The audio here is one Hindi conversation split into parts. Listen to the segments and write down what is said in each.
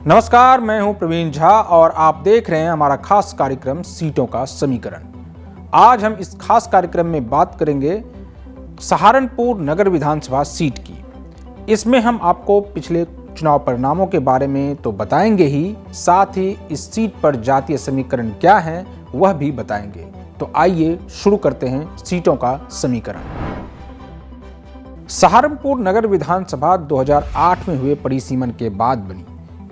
नमस्कार, मैं हूं प्रवीण झा और आप देख रहे हैं हमारा खास कार्यक्रम सीटों का समीकरण। आज हम इस खास कार्यक्रम में बात करेंगे सहारनपुर नगर विधानसभा सीट की। इसमें हम आपको पिछले चुनाव परिणामों के बारे में तो बताएंगे ही, साथ ही इस सीट पर जातीय समीकरण क्या है वह भी बताएंगे। तो आइए शुरू करते हैं सीटों का समीकरण। सहारनपुर नगर विधानसभा 2008 में हुए परिसीमन के बाद बनी।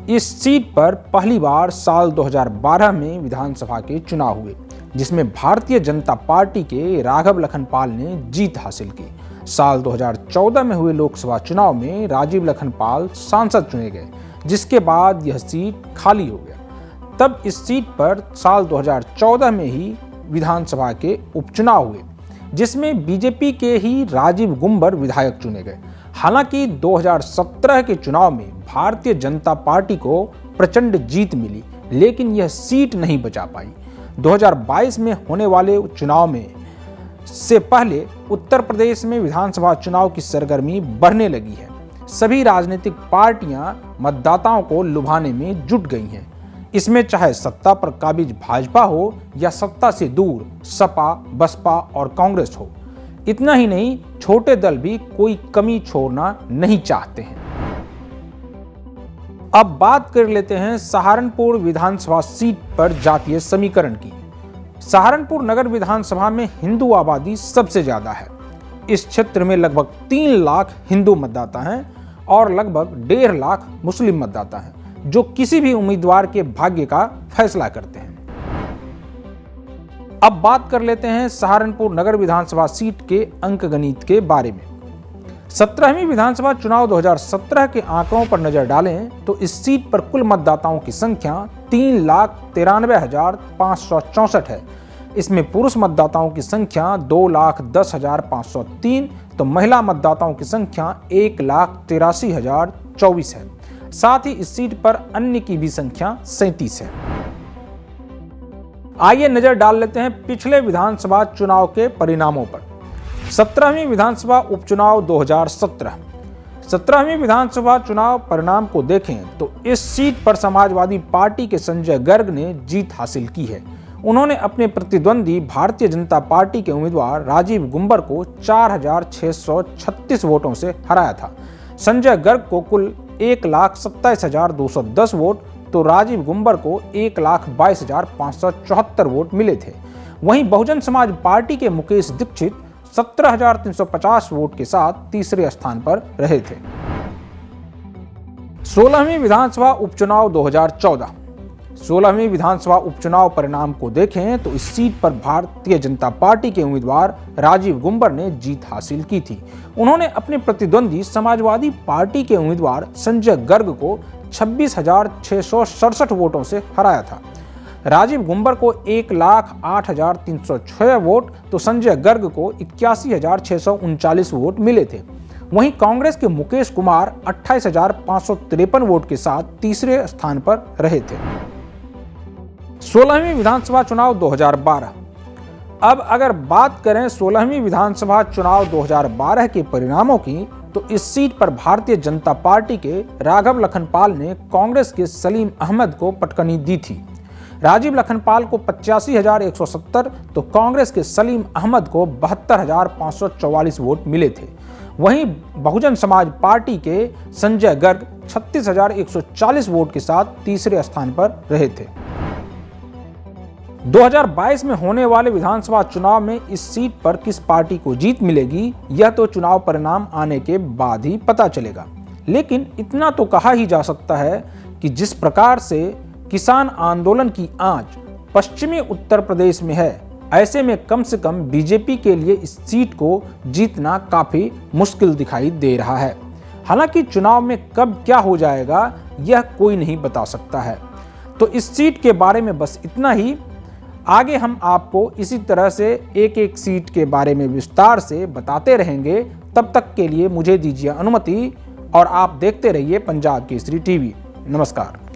इस सीट पर पहली बार साल 2012 में विधानसभा के चुनाव हुए, जिसमें भारतीय जनता पार्टी के राघव लखनपाल ने जीत हासिल की। साल 2014 में हुए लोकसभा चुनाव में राजीव लखनपाल सांसद चुने गए, जिसके बाद यह सीट खाली हो गया। तब इस सीट पर साल 2014 में ही विधानसभा के उपचुनाव हुए, जिसमें बीजेपी के ही राजीव गुम्बर विधायक चुने गए। हालांकि 2017 के चुनाव में भारतीय जनता पार्टी को प्रचंड जीत मिली, लेकिन यह सीट नहीं बचा पाई। 2022 में होने वाले चुनाव में से पहले उत्तर प्रदेश में विधानसभा चुनाव की सरगर्मी बढ़ने लगी है। सभी राजनीतिक पार्टियां मतदाताओं को लुभाने में जुट गई हैं। इसमें चाहे सत्ता पर काबिज भाजपा हो या सत्ता से दूर सपा, बसपा और कांग्रेस हो। इतना ही नहीं, छोटे दल भी कोई कमी छोड़ना नहीं चाहते हैं। अब बात कर लेते हैं सहारनपुर विधानसभा सीट पर जातीय समीकरण की। सहारनपुर नगर विधानसभा में हिंदू आबादी सबसे ज्यादा है। इस क्षेत्र में लगभग 3 लाख हिंदू मतदाता हैं और लगभग 1.5 लाख मुस्लिम मतदाता हैं, जो किसी भी उम्मीदवार के भाग्य का फैसला करते हैं। अब बात कर लेते हैं सहारनपुर नगर विधानसभा सीट के अंकगणित के बारे में। 17वीं विधानसभा चुनाव 2017 के आंकड़ों पर नजर डालें तो इस सीट पर कुल मतदाताओं की संख्या 3,93,564 है। इसमें पुरुष मतदाताओं की संख्या 2,10,503 तो महिला मतदाताओं की संख्या 1,83,024 है। साथ ही इस सीट पर अन्य की भी संख्या 37 है। आइए नजर डाल लेते हैं पिछले विधानसभा चुनाव के परिणामों पर। 17वीं विधानसभा उपचुनाव 2017। 17वीं विधानसभा चुनाव परिणाम को देखें तो इस सीट पर समाजवादी पार्टी के संजय गर्ग ने जीत हासिल की है। उन्होंने अपने प्रतिद्वंदी भारतीय जनता पार्टी के उम्मीदवार राजीव गुम्बर को 4,636 वोटों से हराया था। संजय गर्ग को कुल 1,27,210 वोट तो राजीव गुम्बर को 1,22,574 वोट मिले थे। वहीं बहुजन समाज पार्टी के मुकेश दीक्षित 17,350 वोट के साथ तीसरे स्थान पर रहे थे। 16वीं विधानसभा उपचुनाव 2014। 16वीं विधानसभा उपचुनाव परिणाम को देखें तो इस सीट पर भारतीय जनता पार्टी के उम्मीदवार राजीव गुम्बर ने जीत हासिल की थी। उन्होंने अपने प्रतिद्वंदी समाजवादी पार्टी के उम्मीदवार संजय गर्ग को 26,667 वोटों से हराया था। राजीव गुम्बर को 1,08,306 वोट तो संजय गर्ग को 81,639 वोट मिले थे। वहीं कांग्रेस के मुकेश कुमार 28,553 वोट के साथ तीसरे स्थान पर रहे थे। 16वीं विधानसभा चुनाव 2012। अब अगर बात करें 16वीं विधानसभा चुनाव 2012 के परिणामों की तो इस सीट पर भारतीय जनता पार्टी के राघव लखनपाल ने कांग्रेस के सलीम अहमद को पटकनी दी थी। राजीव लखनपाल को 85,170 तो कांग्रेस के सलीम अहमद को 72,544 वोट मिले थे। वहीं बहुजन समाज पार्टी के संजय गर्ग 36,140 वोट के साथ तीसरे स्थान पर रहे थे। 2022 में होने वाले विधानसभा चुनाव में इस सीट पर किस पार्टी को जीत मिलेगी, यह तो चुनाव परिणाम आने के बाद ही पता चलेगा। लेकिन इतना तो कहा ही जा सकता है कि जिस प्रकार से किसान आंदोलन की आंच पश्चिमी उत्तर प्रदेश में है, ऐसे में कम से कम बीजेपी के लिए इस सीट को जीतना काफी मुश्किल दिखाई दे रहा है। हालांकि चुनाव में कब क्या हो जाएगा यह कोई नहीं बता सकता है। तो इस सीट के बारे में बस इतना ही। आगे हम आपको इसी तरह से एक एक सीट के बारे में विस्तार से बताते रहेंगे। तब तक के लिए मुझे दीजिए अनुमति और आप देखते रहिए पंजाब केसरी टीवी। नमस्कार।